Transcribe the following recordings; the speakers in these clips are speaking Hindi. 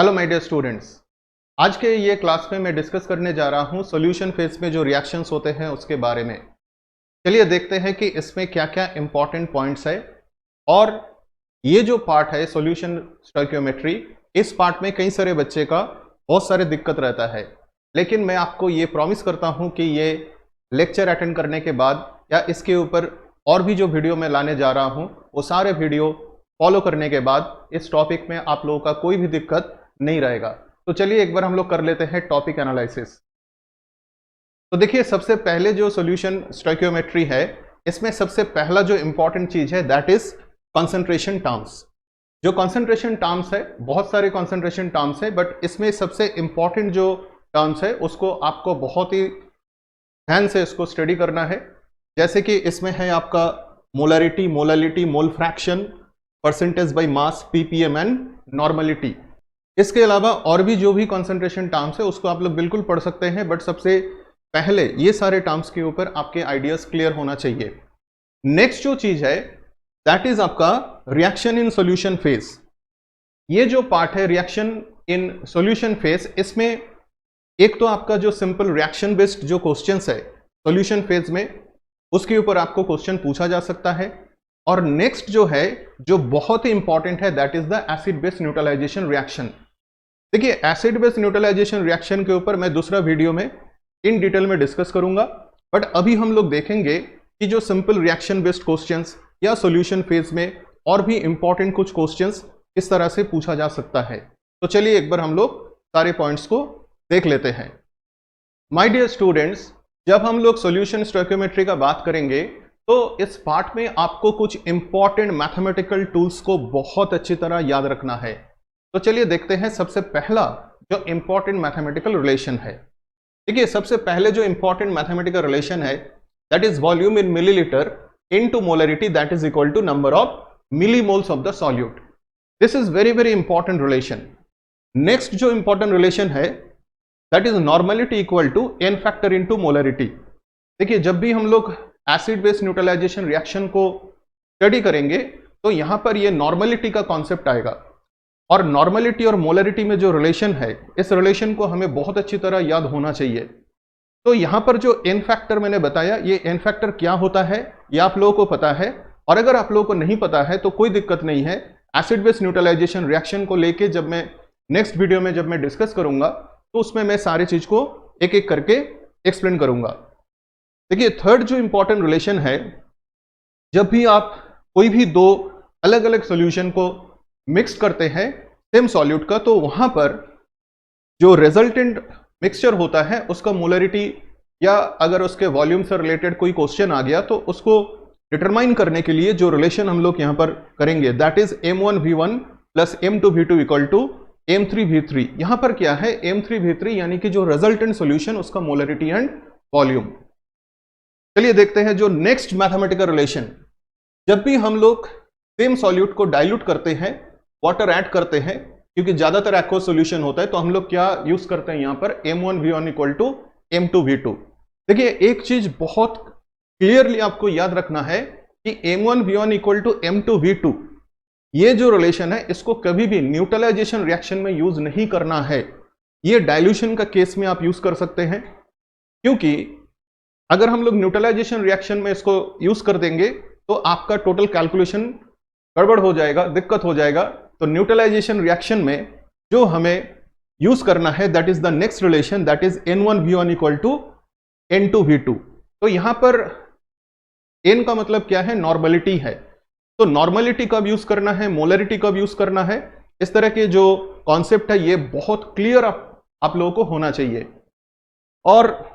हेलो माय डियर स्टूडेंट्स, आज के ये क्लास में मैं डिस्कस करने जा रहा हूँ सॉल्यूशन फेज में जो रिएक्शंस होते हैं उसके बारे में। चलिए देखते हैं कि इसमें क्या क्या इंपॉर्टेंट पॉइंट्स है। और ये जो पार्ट है सॉल्यूशन स्टोइकियोमेट्री, इस पार्ट में कई सारे बच्चे का बहुत सारे दिक्कत रहता है, लेकिन मैं आपको ये प्रॉमिस करता हूँ कि ये लेक्चर अटेंड करने के बाद या इसके ऊपर और भी जो वीडियो मैं लाने जा रहा हूँ वो सारे वीडियो फॉलो करने के बाद इस टॉपिक में आप लोगों का कोई भी दिक्कत नहीं रहेगा। तो चलिए एक बार हम लोग कर लेते हैं टॉपिक एनालिसिस। तो देखिए, सबसे पहले जो सॉल्यूशन स्टोइकियोमेट्री है, इसमें सबसे पहला जो इंपॉर्टेंट चीज है दैट इज कंसंट्रेशन टर्म्स। जो कंसंट्रेशन टर्म्स है, बहुत सारे कंसंट्रेशन टर्म्स है, बट इसमें सबसे इंपॉर्टेंट जो टर्म्स है उसको आपको बहुत ही ध्यान से इसको स्टडी करना है। जैसे कि इसमें है आपका molarity, molality, mole fraction, percentage by mass, ppm and normality. इसके अलावा और भी जो भी कंसंट्रेशन टर्म्स है उसको आप लोग बिल्कुल पढ़ सकते हैं, बट सबसे पहले ये सारे टर्म्स के ऊपर आपके आइडियाज क्लियर होना चाहिए। नेक्स्ट जो चीज है दैट इज आपका रिएक्शन इन सॉल्यूशन फेज। ये जो पार्ट है रिएक्शन इन सॉल्यूशन फेज, इसमें एक तो आपका जो सिंपल रिएक्शन बेस्ड जो क्वेश्चंस है सॉल्यूशन फेज में, उसके ऊपर आपको क्वेश्चन पूछा जा सकता है। और नेक्स्ट जो है, जो बहुत ही इंपॉर्टेंट है, that is the acid base neutralisation reaction. देखिए, एसिड बेस न्यूट्रलाइजेशन रिएक्शन के ऊपर मैं दूसरा वीडियो में इन डिटेल में डिस्कस करूंगा, बट अभी हम लोग देखेंगे कि जो सिंपल रिएक्शन बेस्ड क्वेश्चंस या सॉल्यूशन फेज में और भी इंपॉर्टेंट कुछ क्वेश्चंस इस तरह से पूछा जा सकता है। तो चलिए एक बार हम लोग सारे पॉइंट्स को देख लेते हैं। माय डियर स्टूडेंट्स, जब हम लोग सॉल्यूशन स्टोइकियोमेट्री का बात करेंगे तो इस पार्ट में आपको कुछ इंपॉर्टेंट मैथमेटिकल टूल्स को बहुत अच्छी तरह याद रखना है। तो चलिए देखते हैं सबसे पहला जो इंपॉर्टेंट मैथमेटिकल रिलेशन है। देखिए, सबसे पहले जो इंपॉर्टेंट मैथमेटिकल रिलेशन है that is volume in millilitre into molarity that is equal to number of millimoles of the solute. This is very very important relation. Next जो इंपॉर्टेंट रिलेशन है that is normality equal to n factor into molarity. देखिए, जब भी हम लोग एसिड बेस न्यूट्रलाइजेशन रिएक्शन को स्टडी करेंगे तो यहां पर ये नॉर्मलिटी का कॉन्सेप्ट आएगा, और नॉर्मलिटी और मोलरिटी में जो रिलेशन है, इस रिलेशन को हमें बहुत अच्छी तरह याद होना चाहिए। तो यहां पर जो n फैक्टर मैंने बताया, ये n फैक्टर क्या होता है ये आप लोगों को पता है, और अगर आप लोगों को नहीं पता है तो कोई दिक्कत नहीं है। एसिड बेस न्यूट्रलाइजेशन रिएक्शन को लेके जब मैं नेक्स्ट वीडियो में जब मैं डिस्कस करूंगा तो उसमें मैं सारी चीज को एक एक करके एक्सप्लेन करूंगा। देखिए, थर्ड जो इंपॉर्टेंट रिलेशन है, जब भी आप कोई भी दो अलग अलग सॉल्यूशन को मिक्स करते हैं सेम सॉल्यूट का, तो वहां पर जो रिजल्टेंट मिक्सचर होता है उसका मोलरिटी या अगर उसके वॉल्यूम से रिलेटेड कोई क्वेश्चन आ गया तो उसको डिटरमाइन करने के लिए जो रिलेशन हम लोग यहां पर करेंगे that is m1v1 plus m2v2 equal to m3v3। यहां पर क्या है, m3v3 यानी कि जो रिजल्टेंट सॉल्यूशन उसका मोलरिटी एंड वॉल्यूम। चलिए देखते हैं जो नेक्स्ट मैथमेटिकल रिलेशन। जब भी हम लोग सेम सॉल्यूट को डाइल्यूट करते हैं, वाटर ऐड करते हैं, क्योंकि ज्यादातर एक्वस सॉल्यूशन होता है, तो हम लोग क्या यूज करते हैं यहां पर m1v1 इक्वल टू m2v2। देखिए, एक चीज बहुत क्लियरली आपको याद रखना है कि m1v1 इक्वल टू m2v2, ये जो रिलेशन है इसको कभी भी न्यूट्रलाइजेशन रिएक्शन में यूज नहीं करना है। ये डाइल्यूशन का केस में आप यूज कर सकते हैं, क्योंकि अगर हम लोग न्यूट्रलाइजेशन रिएक्शन में इसको यूज कर देंगे तो आपका टोटल कैलकुलेशन गड़बड़ हो जाएगा, दिक्कत हो जाएगा। तो न्यूट्रलाइजेशन रिएक्शन में जो हमें यूज करना है that is the next relation that is n1v1 equal to n2v2। तो यहां पर n का मतलब क्या है, नॉर्मलिटी है। तो नॉर्मलिटी कब यूज करना है, मोलरिटी कब यूज करना है, इस तरह के जो कॉन्सेप्ट है ये बहुत क्लियर आप लोगों को होना चाहिए। और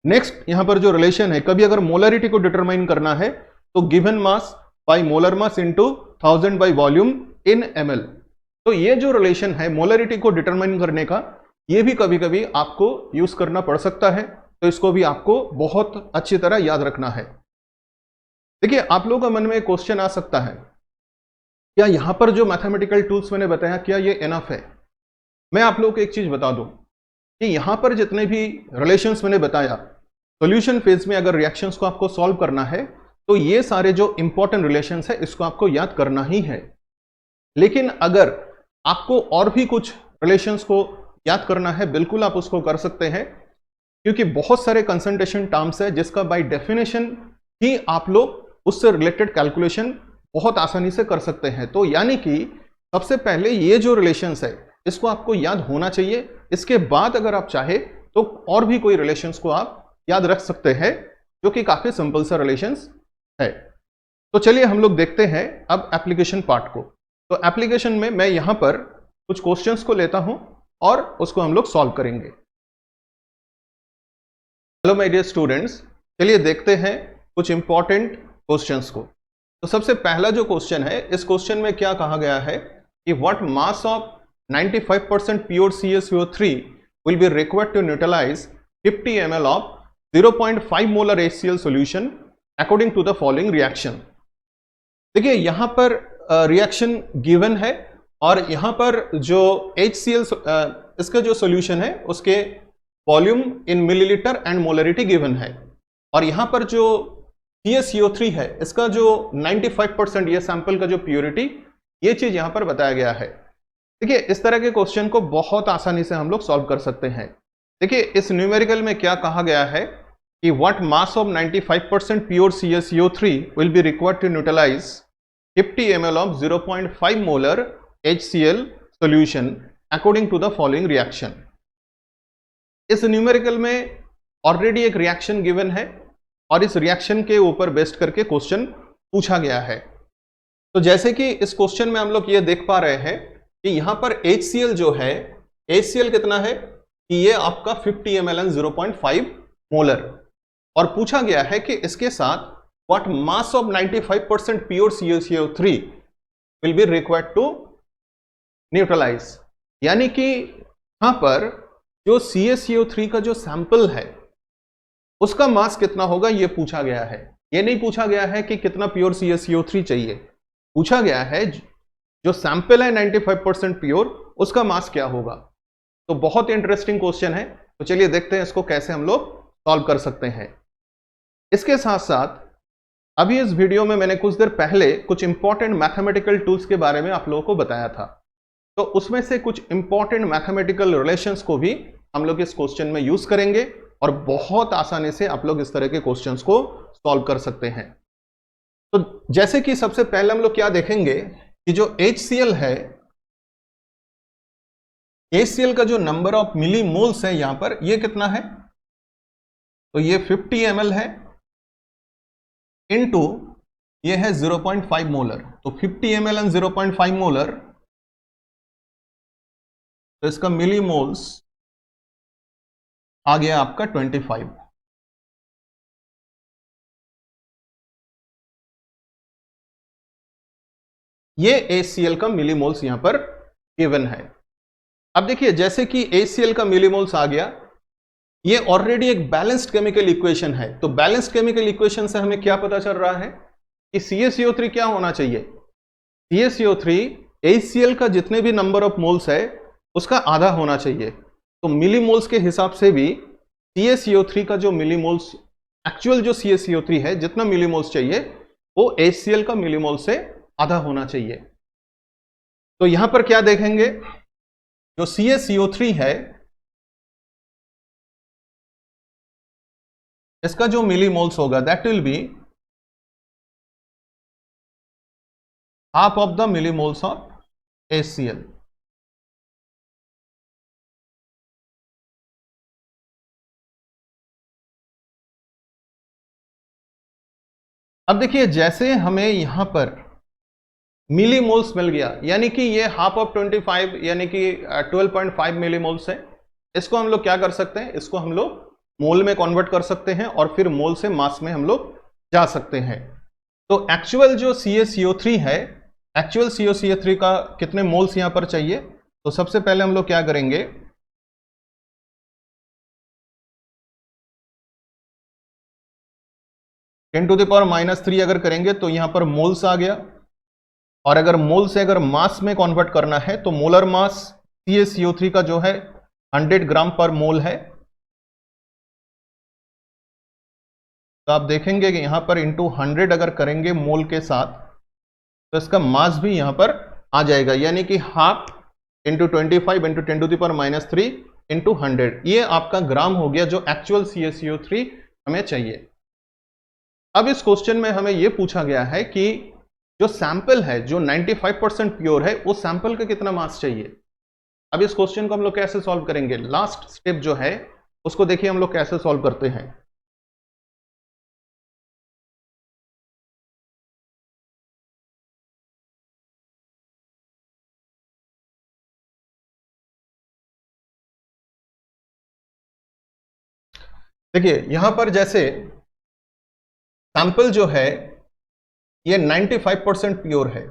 नेक्स्ट यहां पर जो रिलेशन है, कभी अगर मोलरिटी को डिटरमाइन करना है तो given mass by molar mass into 1000 by volume in ml। तो ये जो रिलेशन है मोलरिटी को डिटरमाइन करने का, ये भी कभी कभी आपको यूज करना पड़ सकता है, तो इसको भी आपको बहुत अच्छी तरह याद रखना है। देखिए, आप लोगों का मन में एक क्वेश्चन आ सकता है, क्या यहां पर जो मैथमेटिकल टूल्स मैंने बताया क्या ये इनफ है? मैं आप लोगों को एक चीज बता दूं कि यहां पर जितने भी रिलेशंस मैंने बताया सॉल्यूशन फेज में, अगर रिएक्शंस को आपको सॉल्व करना है तो ये सारे जो इंपॉर्टेंट रिलेशंस है इसको आपको याद करना ही है। लेकिन अगर आपको और भी कुछ रिलेशंस को याद करना है, बिल्कुल आप उसको कर सकते हैं, क्योंकि बहुत सारे कंसंट्रेशन टर्म्स है जिसका बाय डेफिनेशन ही आप लोग उससे रिलेटेड कैलकुलेशन बहुत आसानी से कर सकते हैं। तो यानी कि सबसे पहले ये जो रिलेशंस है इसको आपको याद होना चाहिए, इसके बाद अगर आप चाहे तो और भी कोई रिलेशंस को आप याद रख सकते हैं, जो कि काफी सिंपल सा रिलेशंस है। तो चलिए हम लोग देखते हैं अब एप्लीकेशन पार्ट को। तो एप्लीकेशन में मैं यहां पर कुछ क्वेश्चंस को लेता हूं और उसको हम लोग सॉल्व करेंगे। हेलो माय डियर स्टूडेंट्स, चलिए देखते हैं कुछ इंपॉर्टेंट क्वेश्चंस को। तो सबसे पहला जो क्वेश्चन है, इस क्वेश्चन में क्या कहा गया है कि what mass of 95% pure CaCO3 will be required to neutralize 50 ml of 0.5 molar HCl solution according to the following reaction। देखिए यहां पर रिएक्शन गिवन है और यहां पर जो HCl इसका जो सॉल्यूशन है उसके volume in millilitre and molarity given है, और यहां पर जो CaCO3 है इसका जो 95% ये सैंपल का जो प्योरिटी, ये चीज यहां पर बताया गया है। देखिए इस तरह के क्वेश्चन को बहुत आसानी से हम लोग सॉल्व कर सकते हैं। देखिए इस न्यूमेरिकल में क्या कहा गया है कि what mass of 95% pure CaCO3 will be required to neutralise 50 ml of 0.5 molar HCl solution according to the following reaction। इस न्यूमेरिकल में ऑलरेडी एक रिएक्शन गिवन है और इस रिएक्शन के ऊपर बेस्ड करके क्वेश्चन पूछा गया है। तो जैसे कि इस क्वेश्चन में हम लोग ये देख पा रहे हैं कि यहां पर HCl जो है, HCl कितना है कि ये आपका 50 ml and 0.5 मोलर, और पूछा गया है कि इसके साथ what mass of 95% pure CaCO3 will be required to neutralise. यानी कि यहां पर जो CaCO3 का जो सैंपल है उसका मास कितना होगा ये पूछा गया है। ये नहीं पूछा गया है कि कितना प्योर CaCO3 चाहिए, पूछा गया है जो सैंपल है 95% प्योर उसका मास क्या होगा। तो बहुत इंटरेस्टिंग क्वेश्चन है, तो चलिए देखते हैं इसको कैसे हम लोग सॉल्व कर सकते हैं। इसके साथ साथ अभी इस वीडियो में मैंने कुछ देर पहले कुछ इंपॉर्टेंट मैथमेटिकल टूल्स के बारे में आप लोगों को बताया था, तो उसमें से कुछ इंपॉर्टेंट मैथमेटिकल रिलेशंस को भी हम लोग इस क्वेश्चन में यूज करेंगे और बहुत आसानी से आप लोग इस तरह के क्वेश्चंस को सॉल्व कर सकते हैं। तो जैसे कि सबसे पहले हम लोग क्या देखेंगे कि जो HCl है, HCl का जो नंबर ऑफ मिली मोल्स है यहां पर ये कितना है, तो ये 50 ml है इनटू ये है 0.5 मोलर। तो 50 ml एंड 0.5 मोलर, तो इसका मिली मोल्स आ गया आपका 25। ये HCl का मिली मोल्स यहां पर गिवन है। अब देखिए जैसे कि HCl का मिली मोल्स आ गया, ये ऑलरेडी एक बैलेंस्ड केमिकल इक्वेशन है। तो बैलेंस्ड केमिकल इक्वेशन से हमें क्या पता चल रहा है कि CaCO3 क्या होना चाहिए, CaCO3 HCl का जितने भी नंबर ऑफ मोल्स है उसका आधा होना चाहिए। तो मिली मोल्स के हिसाब से भी CaCO3 का जो मिली मोल्स, एक्चुअल जो CaCO3 है जितना मिली मोल्स चाहिए वो HCl का मिली मोल से आधा होना चाहिए। तो यहां पर क्या देखेंगे, जो CaCO3 है इसका जो मिली मोल्स होगा that will be half of the millimoles of HCl। अब देखिए जैसे हमें यहां पर मिली मोल्स मिल गया, यानी कि ये हाफ ऑफ 25 यानी कि 12.5 मिली मोल्स है, इसको हम लोग क्या कर सकते हैं, इसको हम लोग मोल में कन्वर्ट कर सकते हैं और फिर मोल से मास में हम लोग जा सकते हैं। तो एक्चुअल जो CaCO3 है, एक्चुअल CaCO3 का कितने मोल्स यहां पर चाहिए, तो सबसे पहले हम लोग क्या करेंगे, (10⁻³ अगर करेंगे तो यहां पर मोल्स आ गया, और अगर मोल से अगर मास में कन्वर्ट करना है तो मोलर मास CaCO3 का जो है 100 ग्राम पर मोल है। तो आप देखेंगे कि यहां पर इंटू 100 अगर करेंगे मोल के साथ तो इसका मास भी यहां पर आ जाएगा, यानी कि हाफ इंटू 25 इंटू 10⁻³ इंटू 100, ये आपका ग्राम हो गया जो एक्चुअल CaCO3 हमें चाहिए। अब इस क्वेश्चन में हमें यह पूछा गया है कि जो सैंपल है जो 95% प्योर है, उस सैंपल का कितना मास चाहिए। अब इस क्वेश्चन को हम लोग कैसे सॉल्व करेंगे, लास्ट स्टेप जो है उसको देखिए हम लोग कैसे सॉल्व करते हैं। देखिए यहां पर जैसे सैंपल जो है ये 95% प्योर है,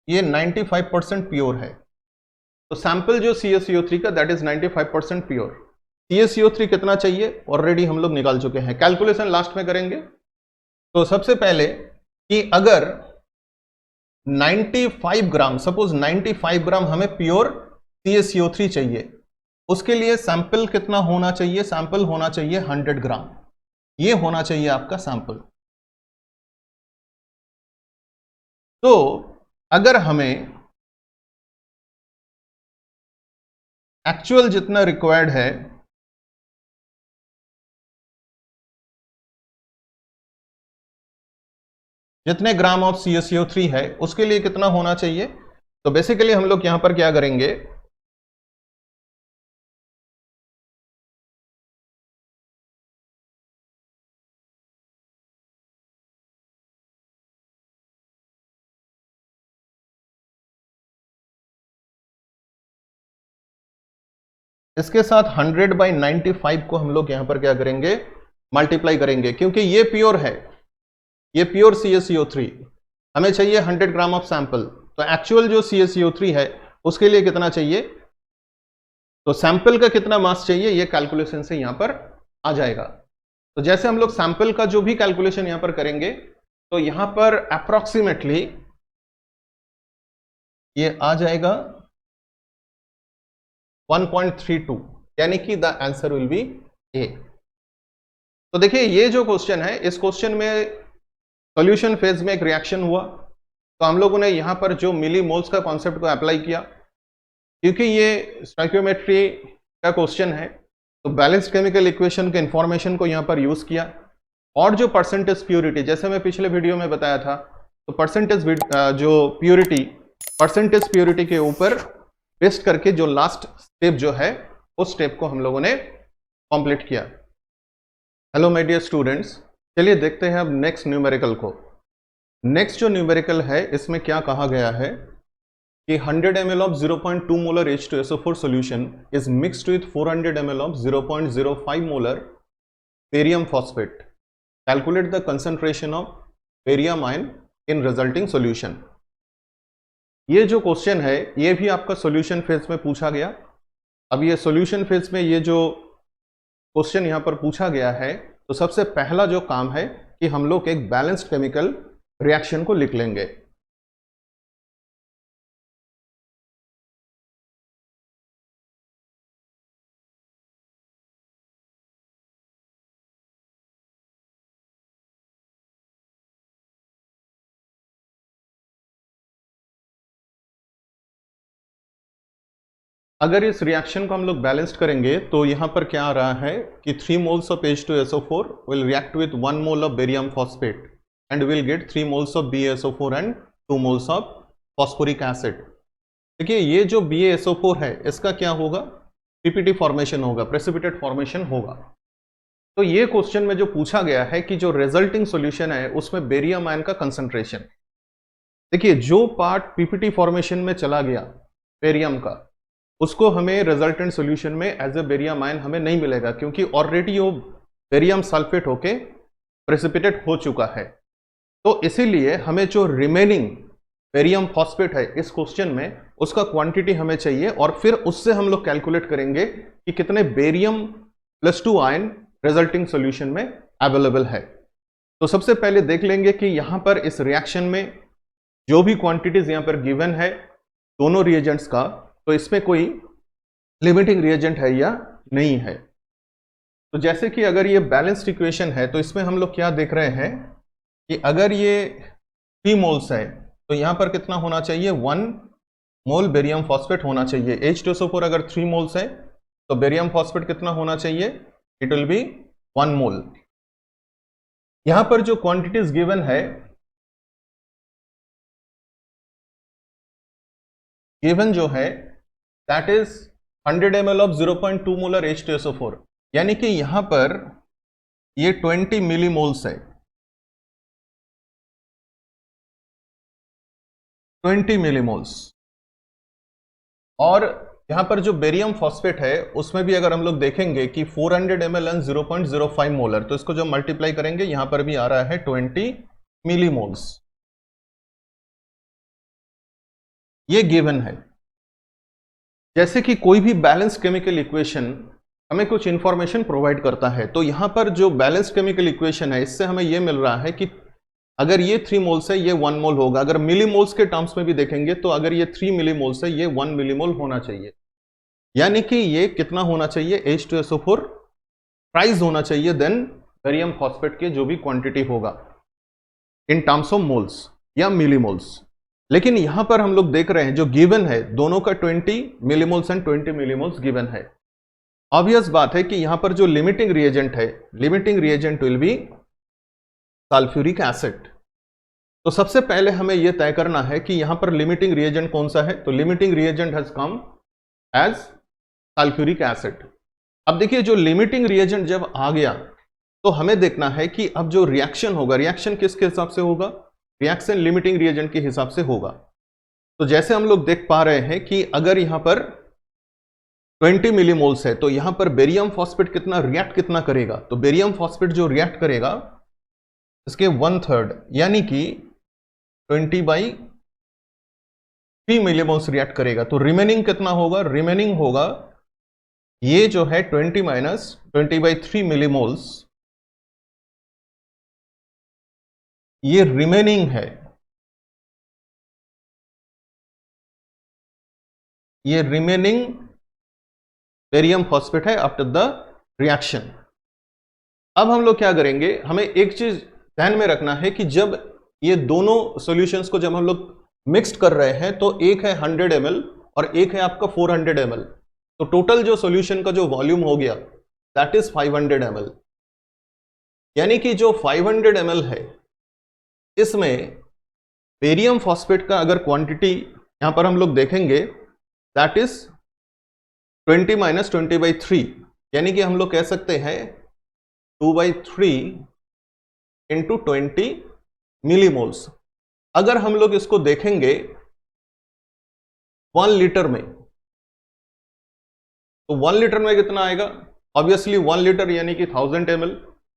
ये 95% प्योर है, तो सैंपल जो CaCO3 का दैट इज 95% प्योर। CaCO3 कितना चाहिए ऑलरेडी हम लोग निकाल चुके हैं, कैलकुलेशन लास्ट में करेंगे। तो सबसे पहले कि अगर 95 ग्राम, सपोज 95 ग्राम हमें प्योर CaCO3 चाहिए, उसके लिए सैंपल कितना होना चाहिए, सैंपल होना चाहिए 100 ग्राम, ये होना चाहिए आपका सैंपल। तो अगर हमें एक्चुअल जितना रिक्वायर्ड है, जितने ग्राम ऑफ CaCO3 है उसके लिए कितना होना चाहिए, तो बेसिकली हम लोग यहां पर क्या करेंगे, इसके साथ 100/95 को हम लोग यहां पर क्या करेंगे, मल्टीप्लाई करेंगे, क्योंकि ये प्योर है, ये प्योर CaCO3, हमें चाहिए 100 ग्राम ऑफ सैंपल, तो एक्चुअल जो CaCO3 है उसके लिए कितना चाहिए, तो सैंपल का कितना मास चाहिए ये कैलकुलेशन से यहां पर आ जाएगा। तो जैसे हम लोग सैंपल का जो भी कैलकुलेशन यहां पर करेंगे, तो यहां पर अप्रोक्सीमेटली ये आ जाएगा 1.32, यानी कि द आंसर विल बी ए। तो देखिए ये जो क्वेश्चन है, इस क्वेश्चन में सॉल्यूशन फेज में एक रिएक्शन हुआ, तो हम लोगों ने यहां पर जो मिली मोल्स का कॉन्सेप्ट को अप्लाई किया, क्योंकि ये स्टोइकियोमेट्री का क्वेश्चन है, तो बैलेंस्ड केमिकल इक्वेशन के इंफॉर्मेशन को यहां पर यूज किया, और जो परसेंटेज प्योरिटी, जैसे मैं पिछले वीडियो में बताया था, तो परसेंटेज जो प्योरिटी, परसेंटेज प्योरिटी के ऊपर बेस्ड करके जो लास्ट स्टेप जो है उस स्टेप को हम लोगों ने कंप्लीट किया। हेलो माय डियर स्टूडेंट्स, चलिए देखते हैं अब नेक्स्ट न्यूमेरिकल को। नेक्स्ट जो न्यूमेरिकल है इसमें क्या कहा गया है कि 100 ml of 0.2 molar H2SO4 solution is mixed with 400 ml of 0.05 molar barium phosphate. Calculate the concentration of barium ion in resulting solution. ये जो क्वेश्चन है ये भी आपका सॉल्यूशन फेज में पूछा गया। अब ये सॉल्यूशन फेज में ये जो क्वेश्चन यहां पर पूछा गया है, तो सबसे पहला जो काम है कि हम लोग एक बैलेंस्ड केमिकल रिएक्शन को लिख लेंगे। अगर इस रिएक्शन को हम लोग बैलेंस्ड करेंगे तो यहां पर क्या आ रहा है कि 3 moles of H2SO4 will react with 1 mole of barium phosphate and will get 3 moles of BaSO4 and 2 moles of phosphoric acid। देखिए ये जो BaSO4 है इसका क्या होगा, PPT फॉर्मेशन होगा, प्रेसिपिटेट फॉर्मेशन होगा। तो ये क्वेश्चन में जो पूछा गया है कि जो रिजल्टिंग सॉल्यूशन है उसमें बेरियम आयन का कंसंट्रेशन, देखिए जो पार्ट PPT फॉर्मेशन में चला गया बेरियम का, उसको हमें रिजल्टेंट सॉल्यूशन में एज ए बेरियम आयन हमें नहीं मिलेगा, क्योंकि ऑलरेडी वो बेरियम सल्फेट होके प्रेसिपिटेट हो चुका है। तो इसीलिए हमें जो रिमेनिंग बेरियम फॉस्फेट है इस क्वेश्चन में उसका क्वांटिटी हमें चाहिए, और फिर उससे हम लोग कैलकुलेट करेंगे कि कितने बेरियम +2 आयन रिजल्टिंग सॉल्यूशन में अवेलेबल है। तो सबसे पहले देख लेंगे कि यहां पर इस रिएक्शन में जो भी क्वांटिटीज यहां पर गिवन है दोनों रिएजेंट्स का, तो इसमें कोई लिमिटिंग रिएजेंट है या नहीं है। तो जैसे कि अगर ये बैलेंस्ड इक्वेशन है तो इसमें हम लोग क्या देख रहे हैं कि अगर ये 3 मोल्स है तो यहां पर कितना होना चाहिए, 1 मोल बेरियम फॉस्फेट होना चाहिए। H2SO4 अगर 3 मोल्स है तो बेरियम फॉस्फेट कितना होना चाहिए, इट विल बी 1 मोल। यहां पर जो क्वांटिटीज गिवन है, गिवन जो है that is 100 ml of 0.2 molar H2SO4, यानी कि यहां पर ये 20 मिलीमोल्स है, 20 मिलीमोल्स। और यहां पर जो बेरियम फॉस्फेट है उसमें भी अगर हम लोग देखेंगे कि 400 ml एंड 0.05 मोलर, तो इसको जब मल्टीप्लाई करेंगे यहां पर भी आ रहा है 20 मिलीमोल्स। ये गिवन है। जैसे कि कोई भी बैलेंस केमिकल इक्वेशन हमें कुछ इंफॉर्मेशन प्रोवाइड करता है, तो यहां पर जो बैलेंस केमिकल इक्वेशन है इससे हमें यह मिल रहा है कि अगर ये 3 मोल्स है ये 1 मोल होगा। अगर मिलीमोल्स के टर्म्स में भी देखेंगे तो अगर ये 3 मिलीमोल्स है ये 1 मिलीमोल होना चाहिए, यानी कि ये कितना होना चाहिए, H2SO4 प्राइस होना चाहिए देन बेरियम फॉस्फेट के जो भी क्वांटिटी होगा इन टर्म्स ऑफ मोल्स या मिलीमोल्स। लेकिन यहां पर हम लोग देख रहे हैं जो गिवन है दोनों का 20 मिलीमोल्स एंड 20 मिलीमोल्स गिवन है। ऑब्वियस बात है कि यहां पर जो लिमिटिंग रिएजेंट है, limiting reagent will be sulphuric acid. तो सबसे पहले हमें यह तय करना है कि यहां पर लिमिटिंग रिएजेंट कौन सा है, तो limiting reagent has come as sulphuric acid. अब देखिए जो लिमिटिंग रिएजेंट जब आ गया तो हमें देखना है कि अब जो रिएक्शन होगा, रिएक्शन किसके हिसाब से होगा, रिएक्शन लिमिटिंग रिएजेंट के हिसाब से होगा। तो जैसे हम लोग देख पा रहे हैं कि अगर यहां पर 20 मिलीमोल्स है तो यहां पर बेरियम फॉस्फेट कितना रिएक्ट कितना करेगा, तो बेरियम फॉस्फेट जो रिएक्ट करेगा इसके 1/3 यानी कि 20/3 मिलीमोल्स रिएक्ट करेगा। तो रिमेनिंग कितना होगा, रिमेनिंग होगा ये जो है 20 - 20/3 मिलीमोल्स, ये रिमेनिंग है, ये रिमेनिंग बेरियम फॉस्फेट है आफ्टर द रिएक्शन। अब हम लोग क्या करेंगे, हमें एक चीज ध्यान में रखना है कि जब ये दोनों सॉल्यूशंस को जब हम लोग मिक्स्ड कर रहे हैं तो एक है 100 ml और एक है आपका 400 ml, तो टोटल जो सॉल्यूशन का जो वॉल्यूम हो गया दैट इज 500 ml। यानी कि जो 500 ml है इसमें बेरियम फॉस्फेट का अगर क्वांटिटी यहां पर हम लोग देखेंगे दैट इज 20 - 20/3, यानी कि हम लोग कह सकते हैं 2/3 इंटू 20 मिलीमोल्स। अगर हम लोग इसको देखेंगे 1 लीटर में, तो 1 लीटर में कितना आएगा, ऑब्वियसली 1 लीटर यानी कि 1000 ml,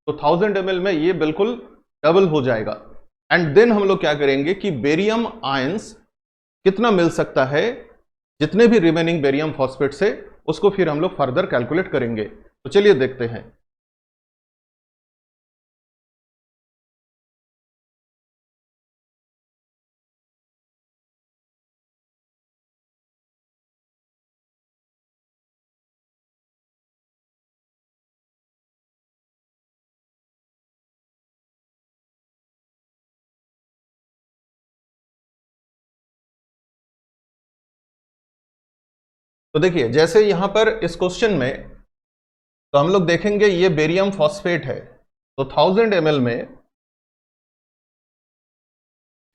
तो 1000 ml में ये बिल्कुल डबल हो जाएगा। एंड देन हम लोग क्या करेंगे कि बेरियम आयंस कितना मिल सकता है, जितने भी रिमेनिंग बेरियम फॉस्फेट से उसको फिर हम लोग फर्दर कैलकुलेट करेंगे। तो चलिए देखते हैं। तो देखिए जैसे यहां पर इस क्वेश्चन में तो हम लोग देखेंगे ये बेरियम फॉस्फेट है, तो 1000 ml में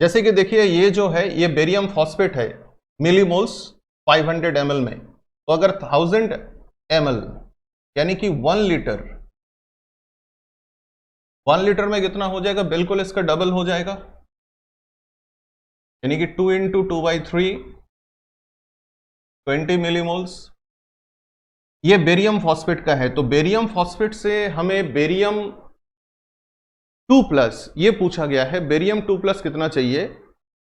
जैसे कि देखिए ये जो है ये बेरियम फॉस्फेट है, मिलीमोल्स 500 ml में, तो अगर 1000 ml यानी कि 1 लीटर, 1 लीटर में कितना हो जाएगा, बिल्कुल इसका डबल हो जाएगा, यानी कि 2 × 2/3 20 मिलीमोल्स। ये बेरियम फॉस्फेट का है, तो बेरियम फॉस्फेट से हमें बेरियम 2+ ये पूछा गया है, बेरियम 2+ कितना चाहिए,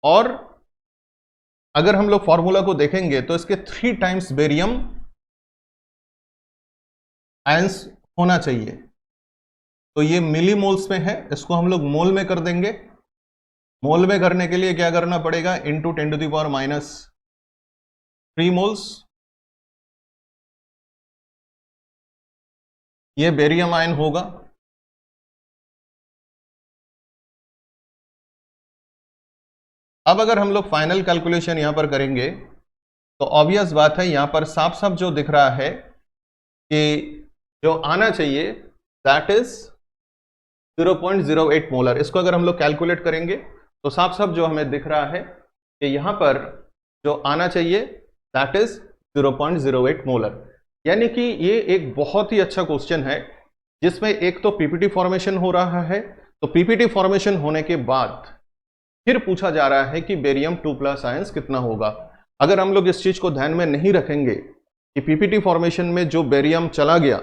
और अगर हम लोग फॉर्मूला को देखेंगे तो इसके 3 टाइम्स बेरियम आयंस होना चाहिए। तो ये मिलीमोल्स में है, इसको हम लोग मोल में कर देंगे। मोल में करने के लिए क्या करना पड़ेगा, इंटू 10⁻³ मोल्स, ये बेरियम आयन होगा। अब अगर हम लोग फाइनल कैलकुलेशन यहां पर करेंगे तो ऑब्वियस बात है, यहां पर साफ साफ जो दिख रहा है कि जो आना चाहिए दैट इज 0.08 मोलर। इसको अगर हम लोग कैलकुलेट करेंगे तो साफ साफ जो हमें दिख रहा है कि यहां पर जो आना चाहिए दैट इज 0.08 मोलर। यानी कि ये एक बहुत ही अच्छा क्वेश्चन है जिसमें एक तो पीपीटी फॉर्मेशन हो रहा है, तो पीपीटी फॉर्मेशन होने के बाद फिर पूछा जा रहा है कि बेरियम 2+ आयंस कितना होगा। अगर हम लोग इस चीज को ध्यान में नहीं रखेंगे कि पीपीटी फॉर्मेशन में जो बेरियम चला गया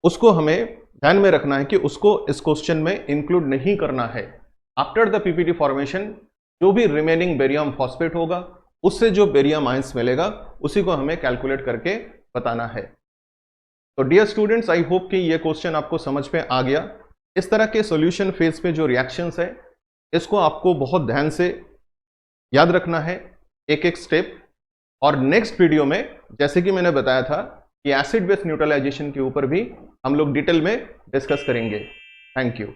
उसको हमें ध्यान में रखना है कि उसको इस क्वेश्चन में इंक्लूड नहीं करना है। आफ्टर द पीपीटी फॉर्मेशन जो भी रिमेनिंग बेरियम फॉस्फेट होगा उससे जो बेरियम आयंस मिलेगा उसी को हमें कैलकुलेट करके बताना है। तो डियर स्टूडेंट्स, आई होप कि ये क्वेश्चन आपको समझ में आ गया। इस तरह के सॉल्यूशन फेज पे जो रिएक्शंस है इसको आपको बहुत ध्यान से याद रखना है, एक एक स्टेप। और नेक्स्ट वीडियो में जैसे कि मैंने बताया था कि एसिड बेस न्यूट्रलाइजेशन के ऊपर भी हम लोग डिटेल में डिस्कस करेंगे। Thank you.